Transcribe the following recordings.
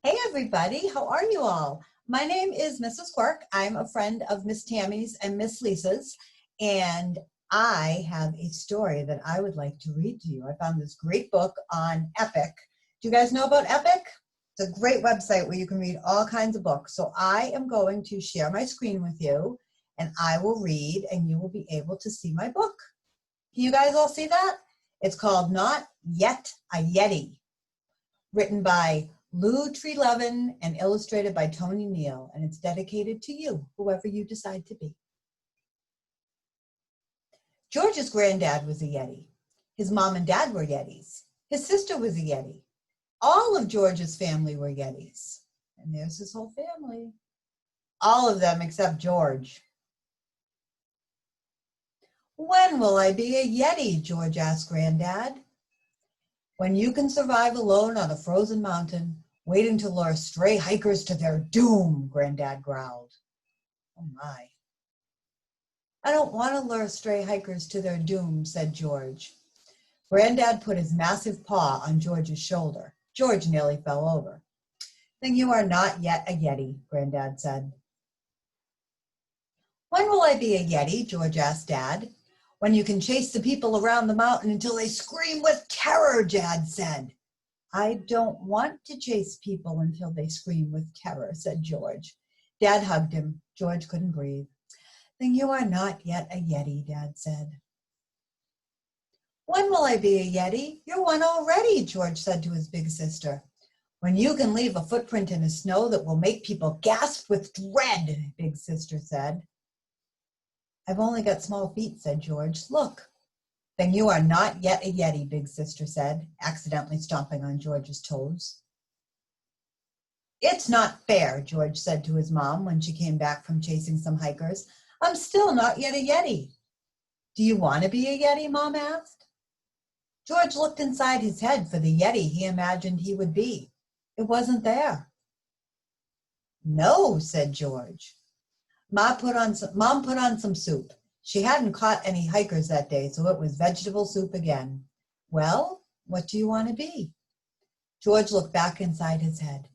Hey everybody, how are you all? My name is Mrs. Quirk. I'm a friend of Miss Tammy's and Miss Lisa's, and I have a story that I would like to read to you. I found this great book on Epic. Do you guys know about Epic? It's a great website where you can read all kinds of books. So I am going to share my screen with you, and I will read, and you will be able to see my book. Can you guys all see that? It's called Not Yet a Yeti, written by Lou Trelevin and illustrated by Tony Neal, and it's dedicated to you, whoever you decide to be. George's granddad was a Yeti. His mom and dad were Yetis. His sister was a Yeti. All of George's family were Yetis. And there's his whole family. All of them except George. When will I be a Yeti? George asked Granddad. When you can survive alone on a frozen mountain, waiting to lure stray hikers to their doom, Granddad growled. Oh my. I don't want to lure stray hikers to their doom, said George. Granddad put his massive paw on George's shoulder. George nearly fell over. Then you are not yet a Yeti, Granddad said. When will I be a Yeti? George asked Dad. When you can chase the people around the mountain until they scream with terror, Dad said. I don't want to chase people until they scream with terror, said George. Dad hugged him. George couldn't breathe. Then you are not yet a Yeti, Dad said. When will I be a Yeti? You're one already, George said to his big sister. When you can leave a footprint in the snow that will make people gasp with dread, big sister said. I've only got small feet, said George. Look. Then you are not yet a Yeti, big sister said, accidentally stomping on George's toes. It's not fair, George said to his mom when she came back from chasing some hikers. I'm still not yet a Yeti. Do you want to be a Yeti, Mom asked. George looked inside his head for the Yeti he imagined he would be. It wasn't there. No, said George. Mom put on some soup. She hadn't caught any hikers that day, so it was vegetable soup again. Well, what do you want to be? George looked back inside his head.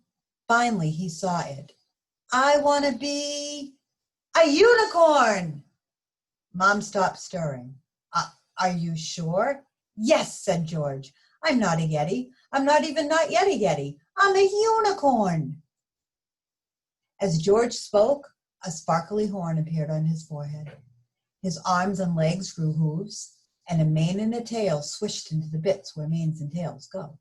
Finally, he saw it. I want to be a unicorn. Mom stopped stirring. Are you sure? Yes, said George. I'm not a Yeti. I'm not even not yet a Yeti. I'm a unicorn. As George spoke, a sparkly horn appeared on his forehead. His arms and legs grew hooves, and a mane and a tail swished into the bits where manes and tails go.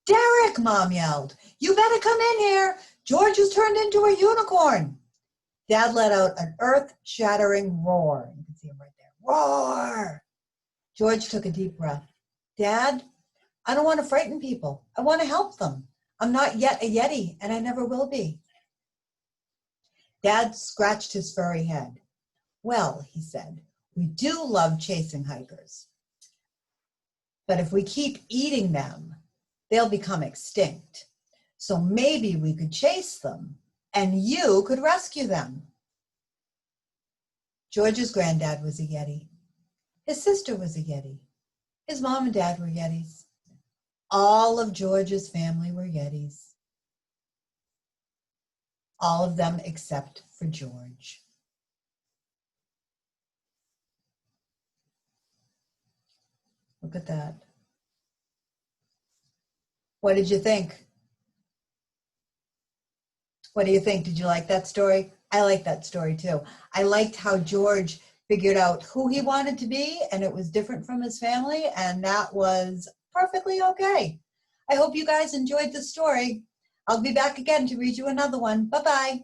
Derek, Mom yelled, you better come in here. George has turned into a unicorn. Dad let out an earth-shattering roar. You can see him right there. Roar! George took a deep breath. Dad, I don't want to frighten people. I want to help them. I'm not yet a Yeti, and I never will be. Dad scratched his furry head. Well, he said, we do love chasing hikers. But if we keep eating them, they'll become extinct. So maybe we could chase them, and you could rescue them. George's granddad was a Yeti. His sister was a Yeti. His mom and dad were Yetis. All of George's family were Yetis. All of them except for George. Look at that. What did you think? What do you think? Did you like that story? I like that story too. I liked how George figured out who he wanted to be, and it was different from his family, and that was perfectly okay. I hope you guys enjoyed the story. I'll be back again to read you another one. Bye-bye.